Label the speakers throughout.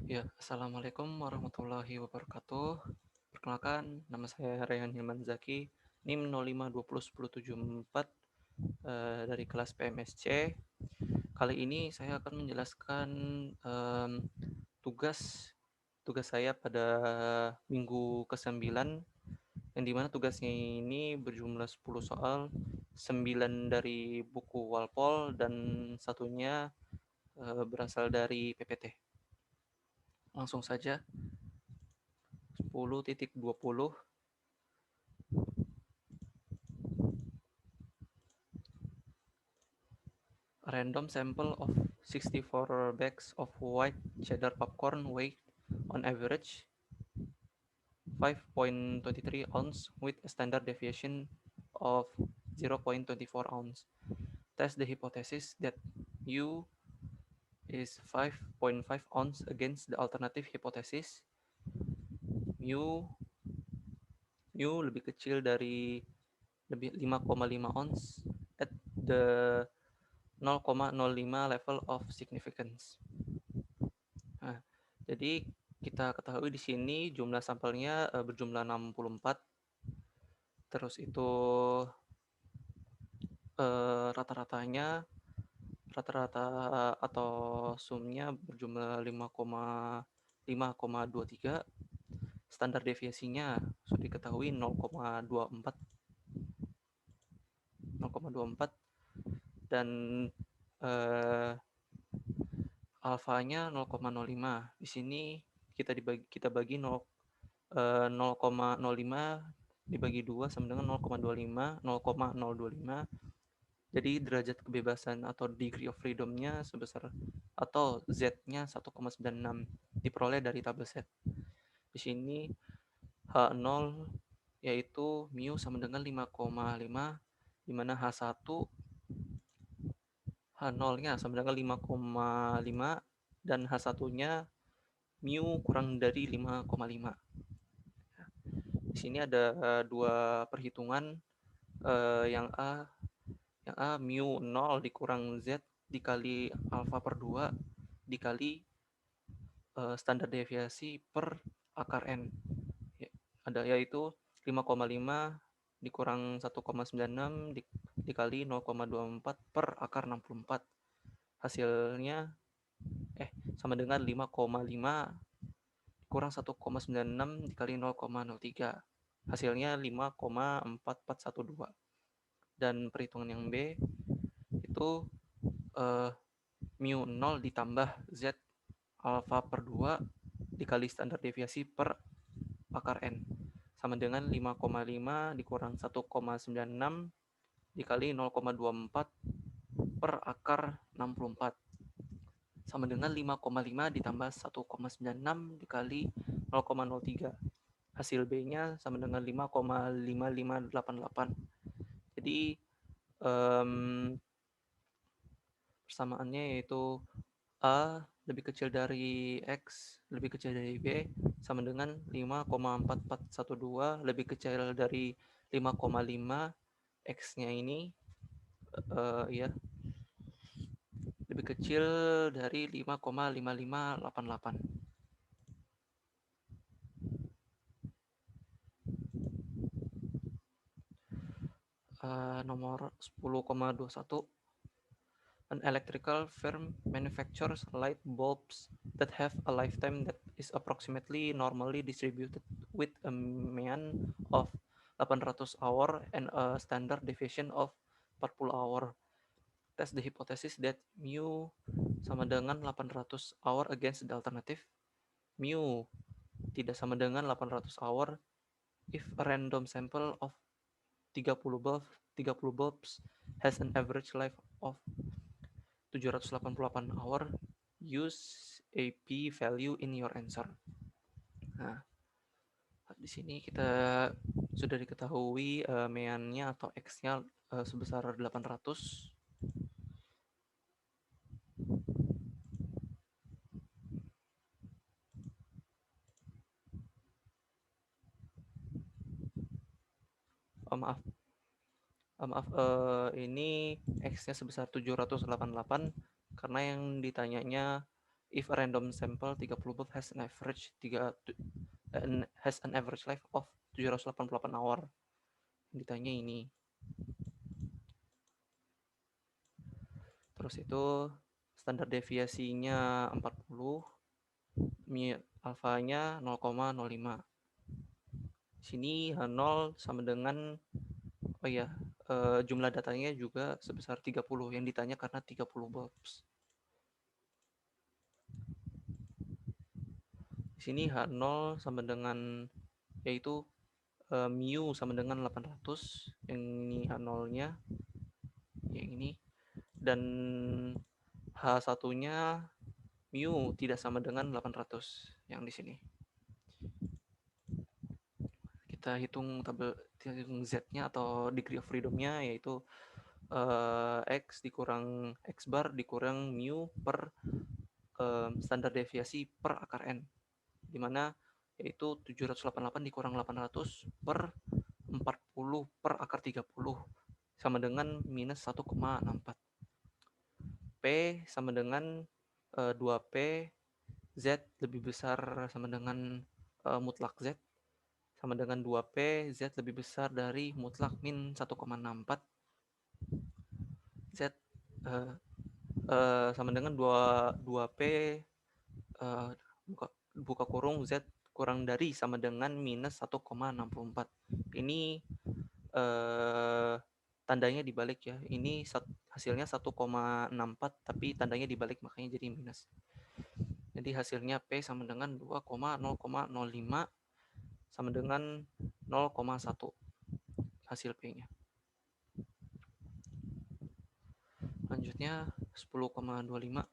Speaker 1: Ya, Assalamualaikum warahmatullahi wabarakatuh. Perkenalkan, nama saya Rayhan Hilman Zaki, NIM 05201074 dari kelas PMSC. Kali ini saya akan menjelaskan tugas tugas saya pada minggu ke-9, yang dimana tugasnya ini berjumlah 10 soal, 9 dari buku Walpol dan satunya berasal dari PPT. Langsung saja, 10.20. A random sample of 64 bags of white cheddar popcorn weighed on average 5.23 ounce with a standard deviation of 0.24 ounce. Test the hypothesis that U is 5.5 ounce against the alternative hypothesis mu lebih kecil dari 5,5 ounce at the 0,05 level of significance. Nah, jadi kita ketahui di sini jumlah sampelnya berjumlah 64. Terus itu rata-ratanya rata-rata atau sumnya berjumlah 5,23. Standar deviasinya sudah diketahui 0,24 dan alfanya 0,05. Di sini kita bagi 0,05 dibagi 2 sama dengan 0,25. Jadi derajat kebebasan atau degree of freedom-nya sebesar atau Z-nya 1,96 diperoleh dari tabel set. Di sini H0 yaitu mu sama dengan 5,5, di mana H1 H0-nya sama dengan 5,5 dan H1-nya mu kurang dari 5,5. Di sini ada dua perhitungan, yang A mu 0 dikurang Z dikali alfa per 2 dikali standar deviasi per akar N. Yaitu 5,5 dikurang 1,96 dikali 0,24 per akar 64. Hasilnya sama dengan 5,5 kurang 1,96 dikali 0,03. Hasilnya 5,4412. Dan perhitungan yang B itu mu 0 ditambah Z alfa per 2 dikali standar deviasi per akar N sama dengan 5,5 dikurang 1,96 dikali 0,24 per akar 64 sama dengan 5,5 ditambah 1,96 dikali 0,03. Hasil B-nya sama dengan 5,5588. Jadi persamaannya yaitu A lebih kecil dari X lebih kecil dari B sama dengan 5,4412 lebih kecil dari 5,5. X-nya ini ya lebih kecil dari 5,5588. Nomor 10,21. An electrical firm manufactures light bulbs that have a lifetime that is approximately normally distributed with a median of 800 hour and a standard deviation of 40 hour. Test the hypothesis that mu sama dengan 800 hour against the alternative mu tidak sama dengan 800 hour if a random sample of 30 bulbs has an average life of 788 hour. Use a p value in your answer. Nah, di sini kita sudah diketahui meannya atau x-nya sebesar 800. Ini x-nya sebesar 788 karena yang ditanyanya if a random sample 30 bulb has an average life of 788 hour. Ditanya ini. Terus itu standar deviasinya 40, alfanya 0,05. Sini H0 sama dengan jumlah datanya juga sebesar 30 yang ditanya karena 30 bulbs. Di sini H0 sama dengan yaitu mu sama dengan 800, yang ini H0-nya yang ini, dan H1-nya mu tidak sama dengan 800 yang di sini. Kita hitung Z-nya atau degree of freedom-nya, yaitu X dikurang X bar dikurang mu per standar deviasi per akar N, dimana yaitu 788 dikurang 800 per 40 per akar 30 sama dengan minus 1,64. P sama dengan 2P Z lebih besar sama dengan mutlak Z sama dengan 2P Z lebih besar dari mutlak min 1,64. Z sama dengan 2P buka kurung Z kurang dari sama dengan minus 1,64. Ini tandanya dibalik ya. Ini hasilnya 1,64 tapi tandanya dibalik, makanya jadi minus. Jadi hasilnya P sama dengan 2,0,05 sama dengan 0,1 hasil P-nya. Lanjutnya 10,25.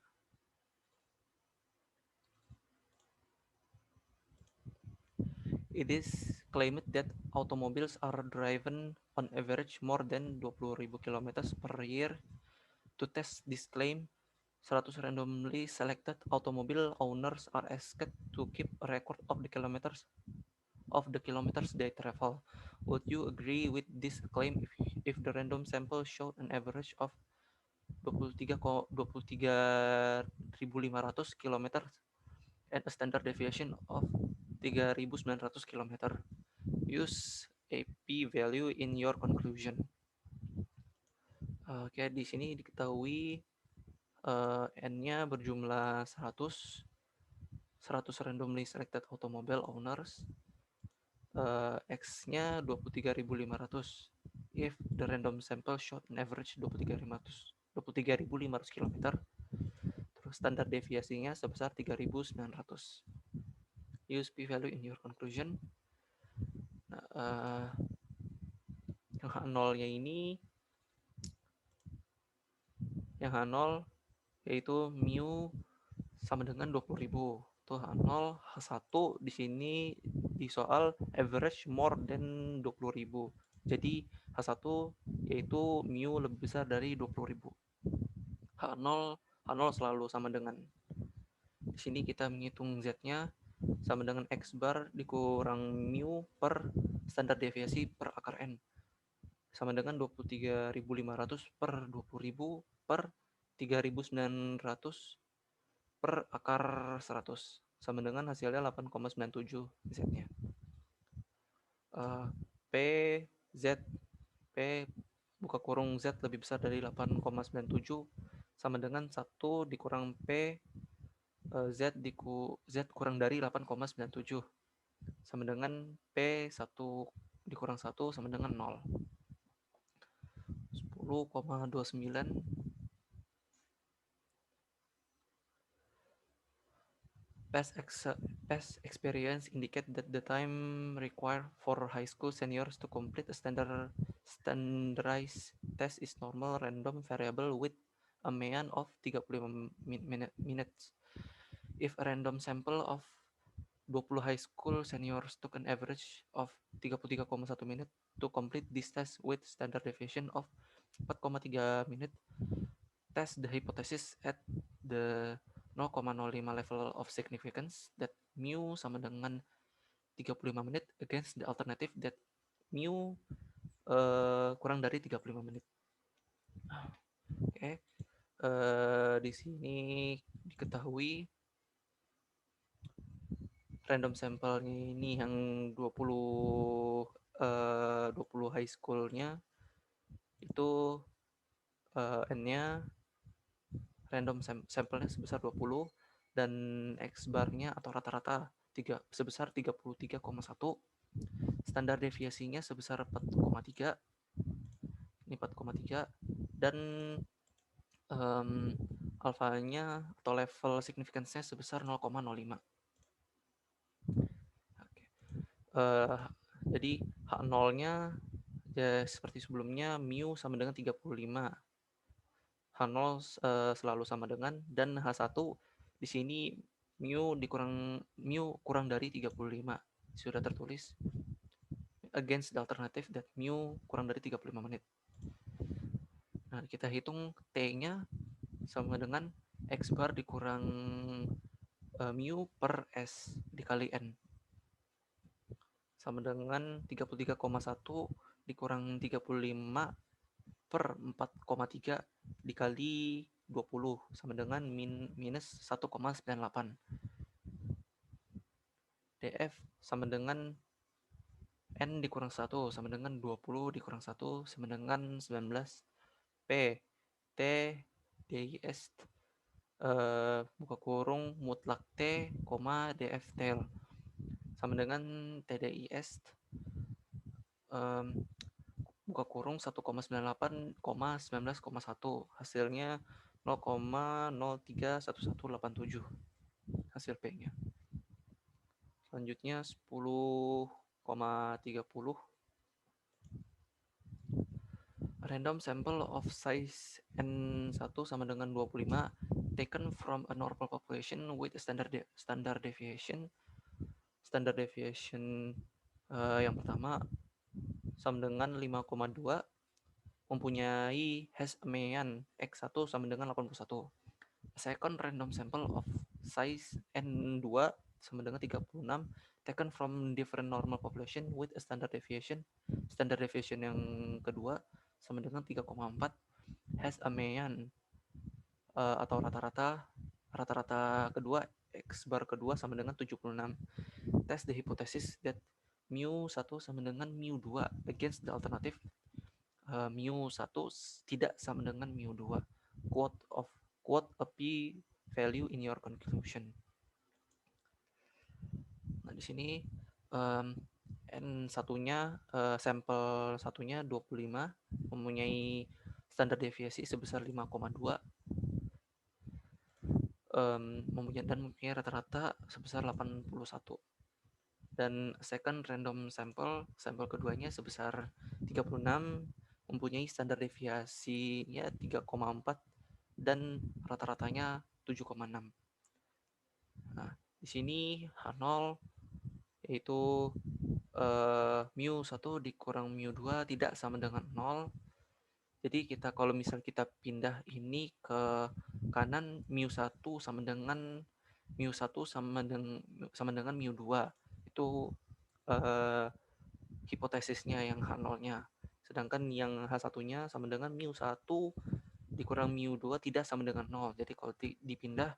Speaker 1: It is claimed that automobiles are driven on average more than 20.000 km per year. To test this claim, 100 randomly selected automobile owners are asked to keep a record of the kilometers they travel. Would you agree with this claim if the random sample showed an average of 23.500 km and a standard deviation of 3.900 km? Use a p-value in your conclusion. Oke, di sini diketahui N-nya berjumlah 100 randomly selected automobile owners, X-nya 23.500 if the random sample showed an average 23.500 km, terus standar deviasinya sebesar 3.900. Use p-value in your conclusion. Nah, yang H0-nya ini, yang H0 yaitu mu sama dengan 20.000. Tuh H0, H1 di sini di soal average more than 20.000. Jadi H1 yaitu mu lebih besar dari 20.000. H0 selalu sama dengan. Di sini kita menghitung Z-nya sama dengan X bar dikurang mu per standar deviasi per akar N, sama dengan 23.500 per 20.000 per 3.900 per akar 100, sama dengan hasilnya 8,97 Z-nya. P Z P buka kurung Z lebih besar dari 8,97 sama dengan 1 dikurang P Z kurang dari 8,97 sama dengan P 1 dikurang 1 sama dengan 0. 10,29. Past experience indicate that the time required for high school seniors to complete a standardized test is normal random variable with a mean of 35 minutes. If a random sample of 20 high school seniors took an average of 33,1 menit to complete this test with standard deviation of 4,3 menit, test the hypothesis at the 0,05 level of significance that mu sama dengan 35 menit against the alternative that mu kurang dari 35 menit. Oke. Di sini diketahui random sampelnya ini yang 20 high schoolnya itu n-nya random sampelnya sebesar 20 dan X barnya atau rata-rata sebesar 33,1, standar deviasinya sebesar 4,3, ini 4,3, dan alfanya atau level significance-nya sebesar 0,05. Oke. Jadi H0-nya ya seperti sebelumnya, mu sama dengan 35. H0 selalu sama dengan, dan H1 di sini mu kurang dari 35. Sudah tertulis against the alternative that mu kurang dari 35 menit. Nah, kita hitung T-nya sama dengan X bar dikurang mu per S dikali N. Sama dengan 33,1 dikurang 35 per 4,3 dikali 20 sama dengan minus 1,98. DF sama dengan N dikurang 1 sama dengan 20 dikurang 1 sama dengan 19. P T DIS buka kurung mutlak T, DF tail sama dengan TDIS buka kurung 1,98, 19,1, hasilnya 0,031187 hasil P-nya. Selanjutnya 10,30 random sample of size N1 sama dengan 25 taken from a normal population with a standard deviation. Standard deviation yang pertama sama dengan 5,2, mempunyai has a mean X1 sama dengan 81. Second random sample of size N2 sama dengan 36 taken from different normal population with a standard deviation. Standard deviation yang kedua sama dengan 3,4, has a mean atau rata-rata kedua X bar kedua sama dengan 76. Test the hypothesis that mu 1 sama dengan mu 2 against the alternative mu 1 tidak sama dengan mu 2. Quote a p value in your conclusion. Nah, di sini N1-nya sampel satunya 25 mempunyai standar deviasi sebesar 5,2 mempunyai rata-rata sebesar 81. Dan second random sample keduanya sebesar 36 mempunyai standar deviasinya 3,4 dan rata-ratanya 7,6. Nah, di sini H0 yaitu mu 1 dikurang mu 2 tidak sama dengan 0. Jadi kalau misal kita pindah ini ke kanan, mu 1 sama dengan mu 2. Itu hipotesisnya yang H0-nya. Sedangkan yang H1-nya sama dengan mu 1 dikurang mu 2 tidak sama dengan 0. Jadi kalau dipindah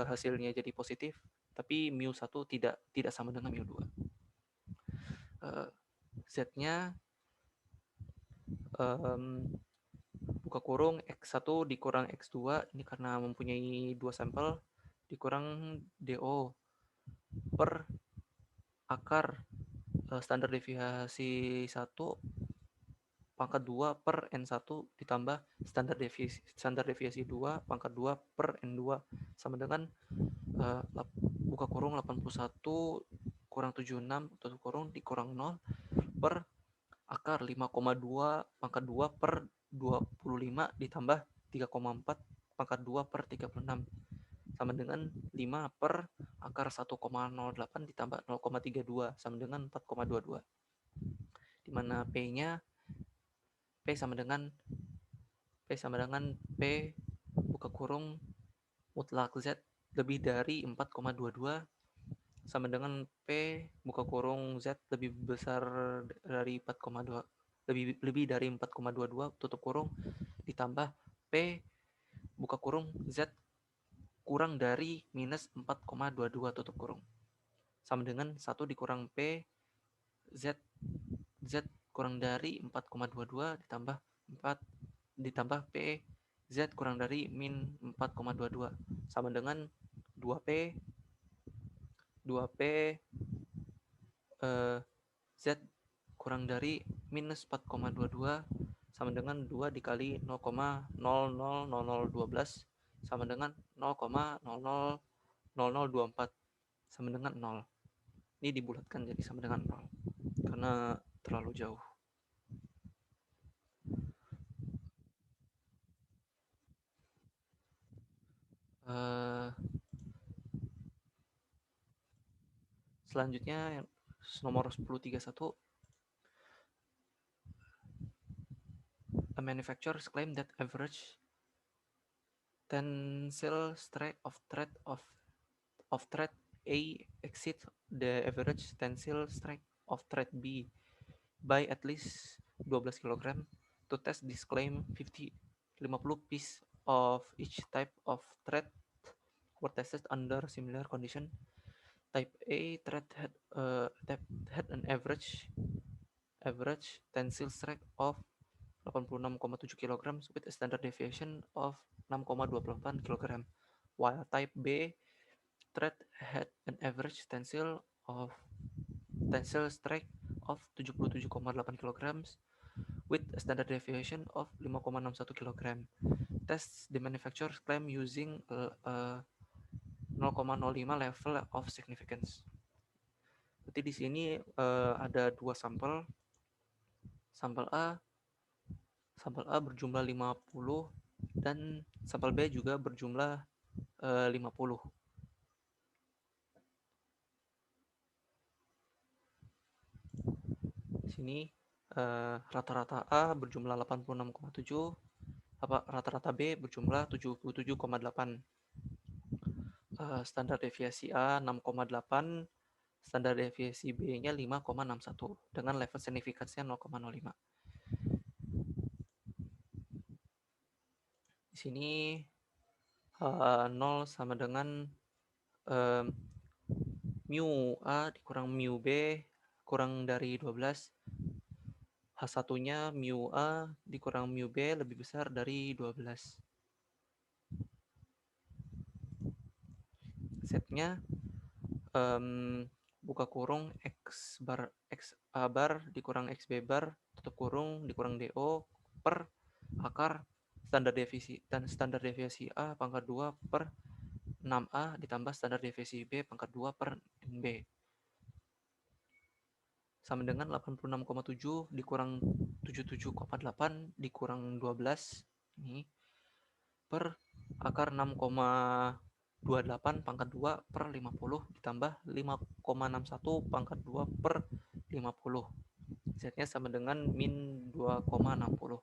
Speaker 1: hasilnya jadi positif, tapi mu 1 tidak sama dengan mu 2. Z-nya buka kurung X1 dikurang X2, ini karena mempunyai dua sampel, dikurang DO per akar standar deviasi 1 pangkat 2 per N1 ditambah standar deviasi 2 pangkat 2 per N2 sama dengan buka kurung 81 kurang 76 tutup kurung dikurang 0 per akar 5,2 pangkat 2 per 25 ditambah 3,4 pangkat 2 per 36 sama dengan 5 per akar 1,08 ditambah 0,32 sama dengan 4,22. Di mana P-nya P sama dengan P buka kurung mutlak Z lebih dari 4,22 sama dengan P buka kurung Z lebih besar dari 4,2 lebih dari 4,22 tutup kurung ditambah P buka kurung Z kurang dari minus 4,22 tutup kurung. sama dengan 1 dikurang P Z kurang dari 4,22 ditambah 4 ditambah P Z kurang dari min 4,22 sama dengan 2P 2P Z kurang dari minus 4,22 sama dengan 2 dikali 0,000012 sama dengan 0,000024 sama dengan 0. Ini dibulatkan jadi sama dengan 0 karena terlalu jauh. Selanjutnya nomor 1031, a manufacturer claim that average tensile strength of thread A exceeds the average tensile strength of thread B by at least 12 kg. To test this claim, 50 piece of each type of thread were tested under similar condition. Type A thread had an average tensile strength of 86,7 kg with a standard deviation of 6,28 kg, while type B thread had an average tensile strength of 77,8 kg with a standard deviation of 5,61 kg. Test the manufacturer's claim using 0,05 level of significance. Berarti di sini ada dua sampel. Sampel A berjumlah 50 dan sampel B juga berjumlah 50. Di sini rata-rata A berjumlah 86,7, rata-rata B berjumlah 77,8. Standar deviasi A 6,8, standar deviasi B-nya 5,61 dengan level signifikansinya 0,05. Di sini 0 sama dengan mu A dikurang mu B kurang dari 12. H1-nya mu A dikurang mu B lebih besar dari 12. Z-nya buka kurung X A bar dikurang X B bar tutup kurung dikurang DO per akar standar deviasi A pangkat 2 per 6A ditambah standar deviasi B pangkat 2 per NB sama dengan 86,7 dikurang 77,8 dikurang 12 ini per akar 6,28 pangkat 2 per 50 ditambah 5,61 pangkat 2 per 50. Z-nya sama dengan min 2,60.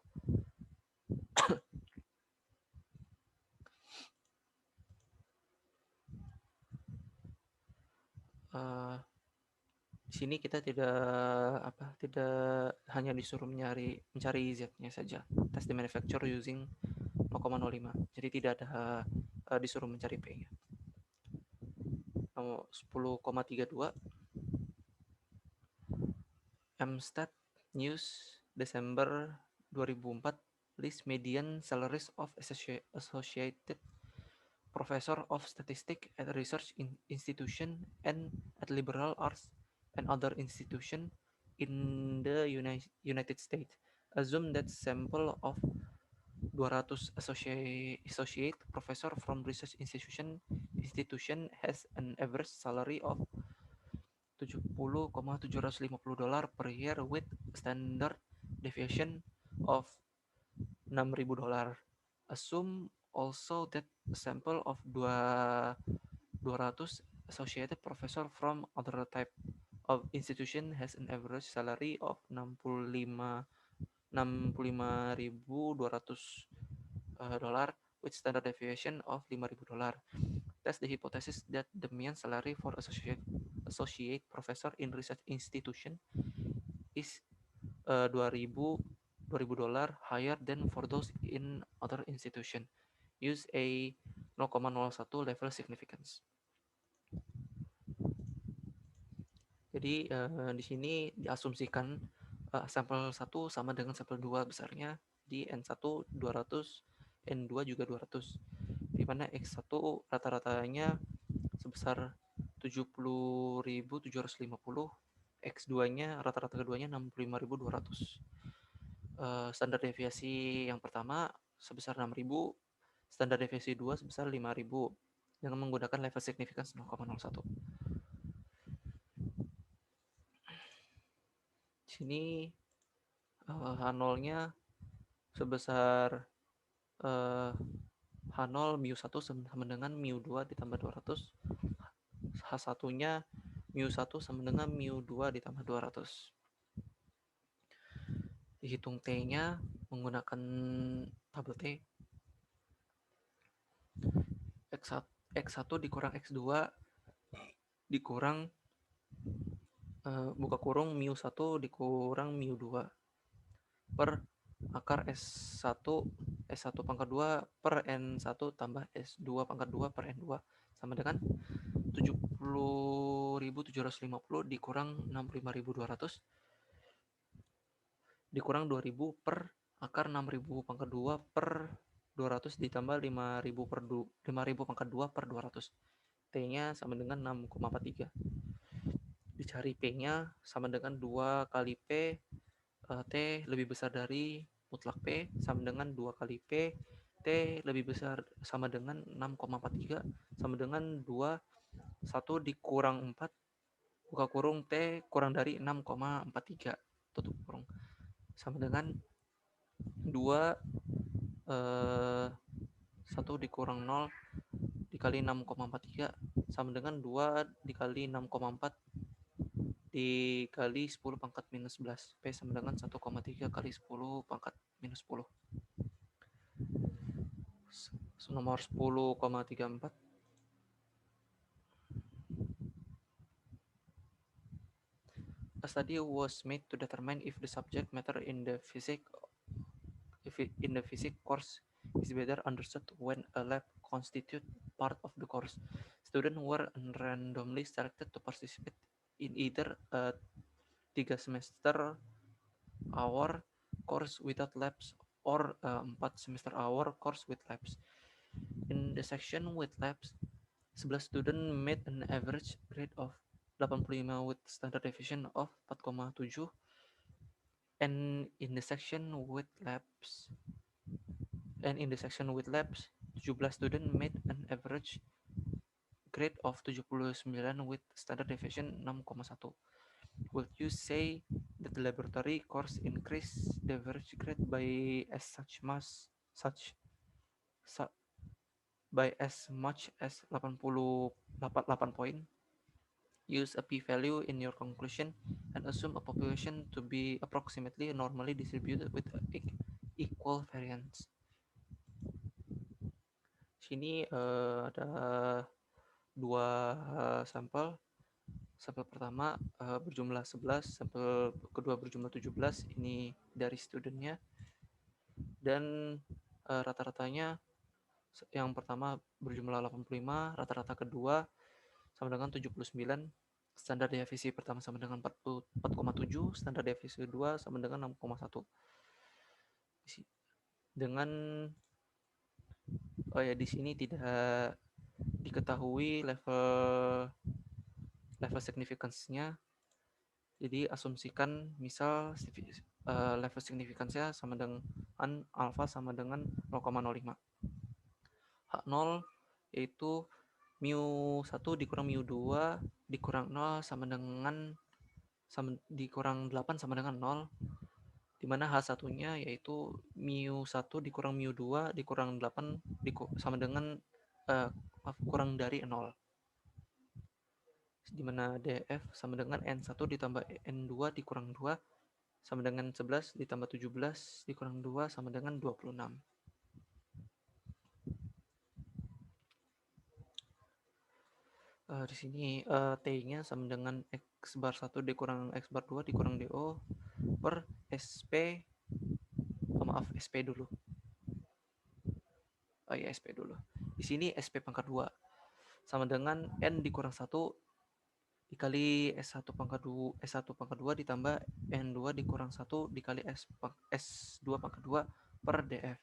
Speaker 1: Di sini kita tidak hanya disuruh mencari Z-nya saja. Test the manufacturer using 0,05. Jadi tidak ada disuruh mencari P-nya. Nomor 10,32 Amstrad News Desember 2004 list median salaries of associated professor of statistics at research institution and at liberal arts and other institution in the United States. Assume that sample of 200 associate professor from research institution has an average salary of $70,750 per year with standard deviation of $6,000. Assume also that a sample of 200 associated professor from other type of institution has an average salary of $65,200 with standard deviation of $5,000. Test the hypothesis that the mean salary for associate professor in research institution is $2,000 higher than for those in other institution. Use a 0,01 level significance. Jadi di sini diasumsikan sampel 1 sama dengan sampel 2 besarnya di N1 200, N2 juga 200. Di mana X1 rata-ratanya sebesar 70.750, X2-nya rata-rata keduanya 65.200. Standar deviasi yang pertama sebesar 6.000, standar deviasi 2 sebesar 5.000 dengan menggunakan level significance 0,01. Di sini H0-nya sebesar H0 mu1 sama dengan mu2 ditambah 200, H1-nya mu1 sama dengan mu2 ditambah 200. Dihitung T-nya menggunakan tabel T. X1 dikurang X2 dikurang buka kurung mu1 dikurang mu2 per akar S1 pangkat 2 per N1 tambah S2 pangkat 2 per N2 sama dengan 70.750 dikurang 65.200 dikurang 2.000 per akar 6.000 pangkat 2 per 200 ditambah 5.000 pangkat 2 per 200. T-nya sama dengan 6,43. Dicari P-nya sama dengan 2 kali P, T lebih besar dari mutlak P sama dengan 2 kali P, T lebih besar sama dengan 6,43 sama dengan 2, 1 dikurang 4, buka kurung T kurang dari 6,43, tutup kurung, sama dengan 2 1 dikurang 0 dikali 6,43 sama dengan 2 dikali 6,4 dikali 10 pangkat minus 11. P sama dengan 1,3 kali 10 pangkat minus 10. Nomor 10,34. A study was made to determine if the subject matter in the physics course is better understood when a lab constitute part of the course. Students were randomly selected to participate in either a 3 semester hour course without labs or a 4 semester hour course with labs. In the section with labs, 11 students made an average grade of 85 with standard deviation of 4,7, and in the section with labs 17 students made an average grade of 79 with standard deviation 6,1. Would you say that the laboratory course increased the average grade by as much as 88 poin? Use a p-value in your conclusion and assume a population to be approximately normally distributed with equal variance. Sini ada 2 sampel. Sampel pertama berjumlah 11, sampel kedua berjumlah 17. Ini dari studentnya. Dan rata-ratanya yang pertama berjumlah 85, rata-rata kedua sama dengan 79, standar deviasi pertama sama dengan 4,7, standar deviasi kedua sama dengan 6,1. Dengan di sini tidak diketahui level significance-nya. Jadi asumsikan misal level significance-nya sama dengan alpha sama dengan 0,05. H0 yaitu mu1 dikurang mu2 dikurang 0 sama dengan dikurang 8 sama dengan 0, di mana H1-nya yaitu mu1 dikurang mu2 dikurang 8 sama dengan kurang dari 0, di mana DF sama dengan N1 ditambah N2 dikurang 2 sama dengan 11 ditambah 17 dikurang 2 sama dengan 26. Di sini T-nya sama dengan X bar 1 dikurang X bar 2 dikurang DO per SP, SP dulu. SP dulu. Di sini SP pangkat 2 sama dengan N dikurang 1 dikali S1 pangkat 2 ditambah N2 dikurang 1 dikali S2 pangkat 2 per DF.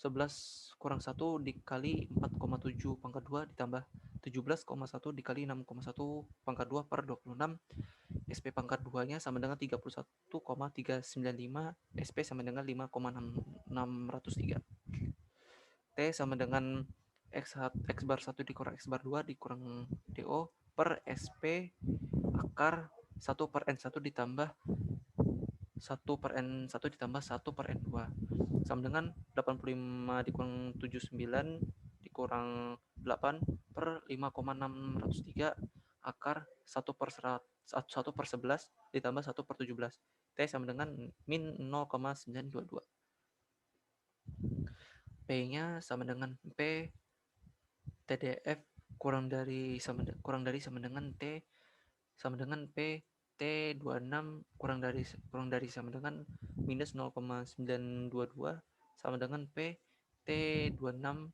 Speaker 1: 11 kurang 1 dikali 4,7 pangkat 2 ditambah 17,1 dikali 6,1 pangkat 2 per 26. SP pangkat 2-nya sama dengan 31,395. SP sama dengan 5,603. T sama dengan X bar 1 dikurang X bar 2 dikurang DO per SP akar 1 per N1 ditambah 1 per N1 ditambah 1 per N2 sama dengan 85 dikurang 79 dikurang 8 per 5,603 akar 1 per 11 ditambah 1 per 17. T sama dengan min 0,922. P-nya sama dengan P TDF kurang dari sama dengan T sama dengan P T26 kurang dari sama dengan minus 0,922 sama dengan P T26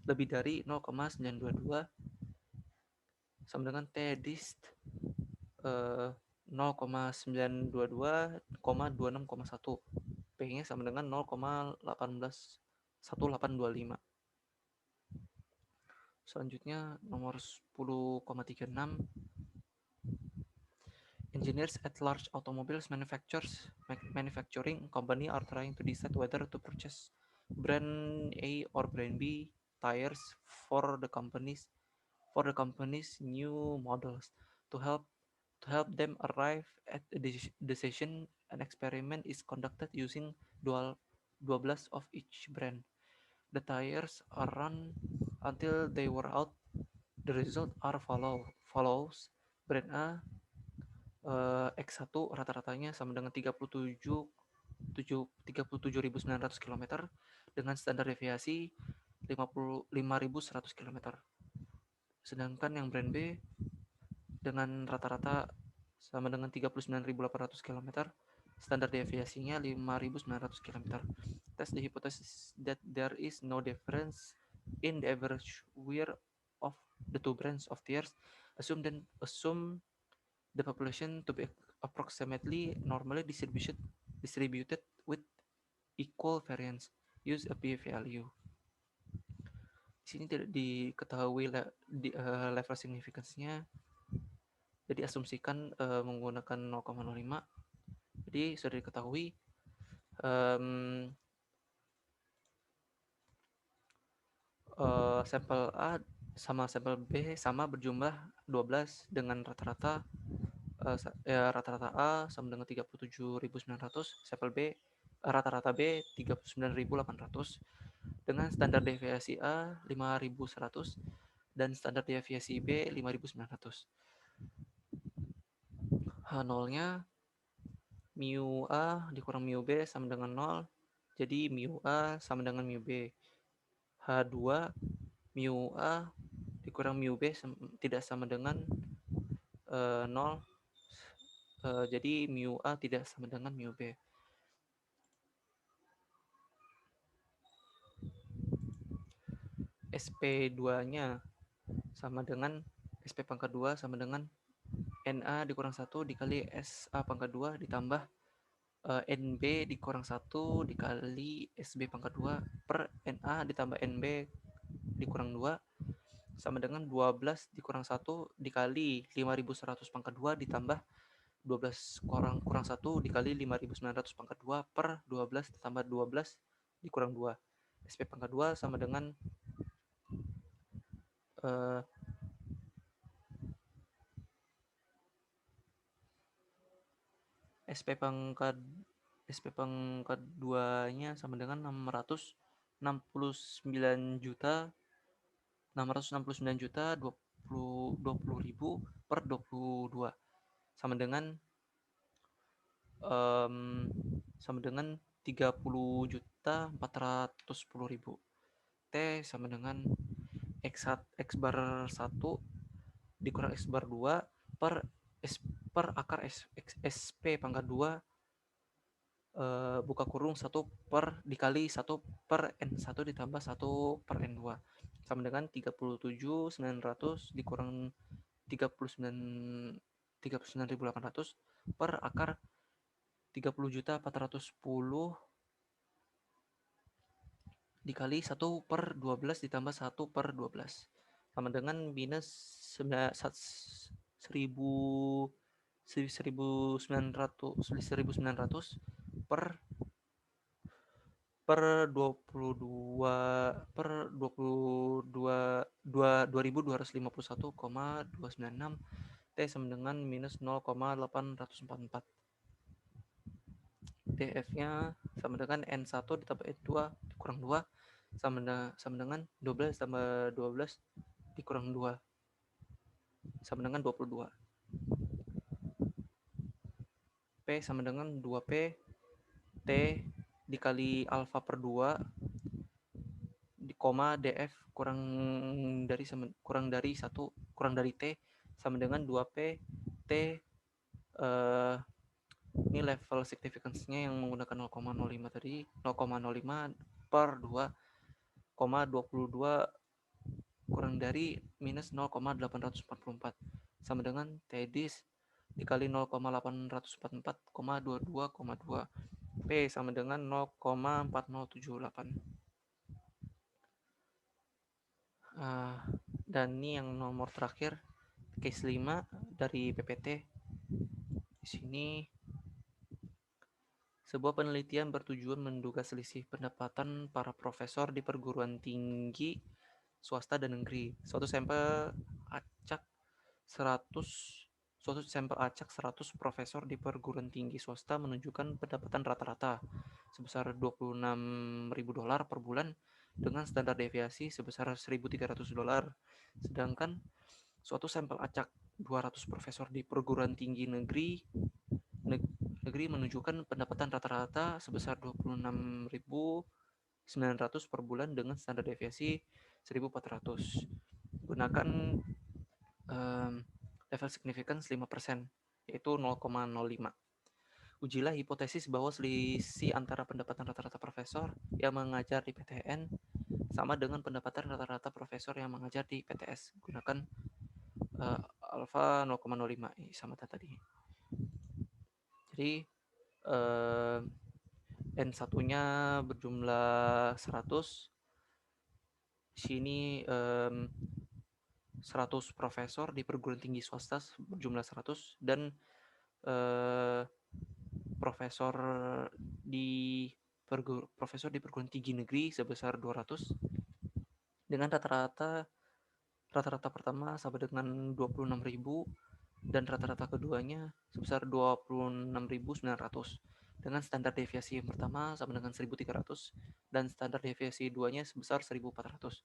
Speaker 1: lebih dari 0,922 sama dengan T dist 0,922,26,1. P-nya sama dengan 0,1825. Selanjutnya nomor 10,36. Engineers at large automobiles manufacturing company are trying to decide whether to purchase brand A or brand B tires for the company's new models. To help them arrive at a decision, an experiment is conducted using 12 of each brand. The tires are run until they wear out. The result are follows. Brand A X1 rata-ratanya sama dengan 37.900 km dengan standar deviasi 55.100 km. Sedangkan yang brand B dengan rata-rata sama dengan 39.800 km, standar deviasinya 5.900 km. Test the hypothesis that there is no difference in the average wear of the two brands of tires. Assume the population to be approximately normally distributed with equal variance. Use a p-value. Di sini tidak diketahui level significance-nya. Jadi asumsikan menggunakan 0,05. Jadi sudah diketahui sampel A sama sampel B sama berjumlah 12 dengan rata-rata rata-rata A sama dengan 37.900, sampel B rata-rata B 39.800 dengan standar deviasi A 5.100 dan standar deviasi B 5.900. H0-nya mu A dikurang mu B sama dengan 0. Jadi mu A sama dengan mu B. H2 mu A dikurang mu B tidak sama dengan 0. Jadi mu A tidak sama dengan mu B. SP2-nya sama dengan SP pangkat 2 sama dengan NA dikurang 1 dikali SA pangkat 2 ditambah NB dikurang 1 dikali SB pangkat 2 per NA ditambah NB dikurang 2 sama dengan 12 dikurang 1 dikali 5.100 pangkat 2 ditambah 12 kurang 1 dikali 5.900 pangkat 2 per 12 ditambah 12 dikurang 2. SP pangkat 2 sama dengan SP pangkat 2-nya sama dengan 669 juta 20 ribu per 22 sama dengan 30 juta 410 ribu. T sama dengan X bar 1 dikurang X bar 2 per akar SP pangkat 2 buka kurung 1 per dikali 1 per N1 ditambah 1 per N2 sama dengan 37.900 dikurang 39.800 per akar 30.410 dikali 1 per 12 ditambah 1 per 12 sama dengan minus 1900 per 22 per 22.251,296 T sama dengan minus 0,844. DF-nya sama dengan N1 ditambah N2 dikurang 2 sama dengan 12 tambah 12 dikurang 2 sama dengan 22. P sama dengan 2P T dikali alfa per 2 di koma DF kurang dari 1 kurang dari T sama dengan 2P T ini level significance-nya yang menggunakan 0,05 tadi 0,05 per 2, 22 kurang dari minus 0,844 sama dengan T dis dikali 0,844,22,2 P sama dengan 0,4078. Dan ini yang nomor terakhir case 5 dari PPT. Di sini sebuah penelitian bertujuan menduga selisih pendapatan para profesor di perguruan tinggi swasta dan negeri. Suatu sampel acak 100 profesor di perguruan tinggi swasta menunjukkan pendapatan rata-rata sebesar $26.000 per bulan dengan standar deviasi sebesar $1.300. Sedangkan suatu sampel acak 200 profesor di perguruan tinggi negeri menunjukkan pendapatan rata-rata sebesar $26.900 per bulan dengan standar deviasi 1.400. Gunakan level significance 5%, yaitu 0,05. Ujilah hipotesis bahwa selisih antara pendapatan rata-rata profesor yang mengajar di PTN sama dengan pendapatan rata-rata profesor yang mengajar di PTS. Gunakan alfa 0,05 sama tadi. Jadi N1-nya berjumlah 100. Di sini 100 profesor di perguruan tinggi swasta berjumlah 100 dan profesor di perguruan tinggi negeri sebesar 200 dengan rata-rata pertama sama dengan 26.000 dan rata-rata keduanya sebesar 26.900 dengan standar deviasi yang pertama sama dengan 1.300 dan standar deviasi duanya sebesar 1.400.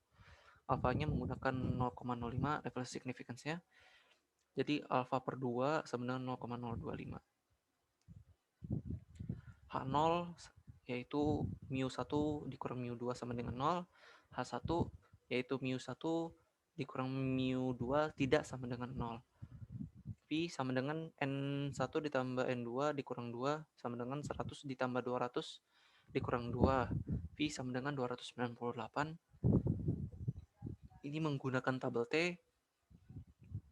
Speaker 1: Alfanya menggunakan 0,05 level significance-nya. Jadi alfa per 2 sama dengan 0,025. H0 yaitu mu1 dikurang mu2 sama dengan 0. H1 yaitu mu1 dikurang mu2 tidak sama dengan 0. V sama dengan N1 ditambah N2 dikurang 2 sama dengan 100 ditambah 200 dikurang 2. V sama dengan 298. Ini menggunakan tabel T.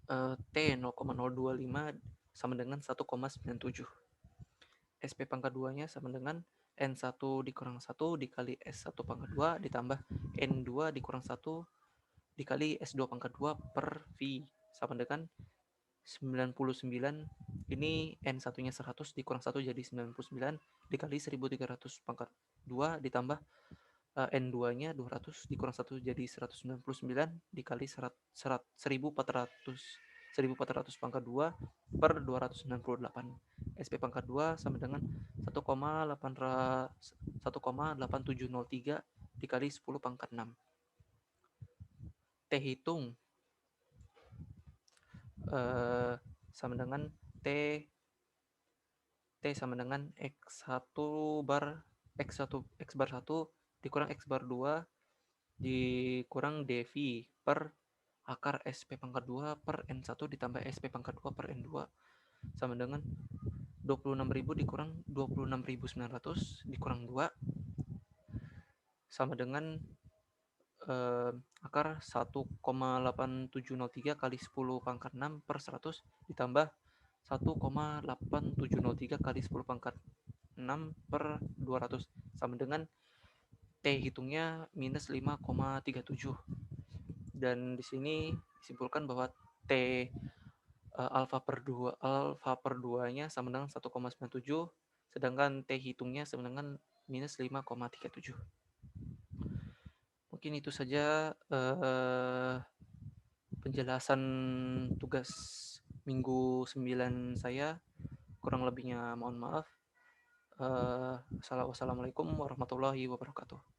Speaker 1: T 0,025 sama dengan 1,97. SP pangkat 2-nya sama dengan N1 dikurang 1 dikali S1 pangkat 2 ditambah N2 dikurang 1 dikali S2 pangkat 2 per V sama dengan 99. Ini N1-nya 100 dikurang 1 jadi 99 dikali 1.300 pangkat 2 ditambah N2-nya 200 dikurang 1 jadi 199 dikali 1.400 pangkat 2 per 298. SP pangkat 2 sama dengan 1,8703 dikali 10 pangkat 6. T hitung sama dengan T sama dengan X1 bar 1 dikurang X bar 2 dikurang dV per akar SP pangkat 2 per N1 ditambah SP pangkat 2 per N2 sama dengan 26.000 dikurang 26.900 dikurang 2 sama dengan akar 1,8703 kali 10 pangkat 6 per 100 ditambah 1,8703 kali 10 pangkat 6 per 200 sama dengan T hitungnya minus 5,37. Dan di sini disimpulkan bahwa T alfa per 2-nya sama dengan 1,97, sedangkan T hitungnya sama dengan minus 5,37. Mungkin itu saja penjelasan tugas minggu 9 saya. Kurang lebihnya mohon maaf. Wassalamualaikum warahmatullahi wabarakatuh.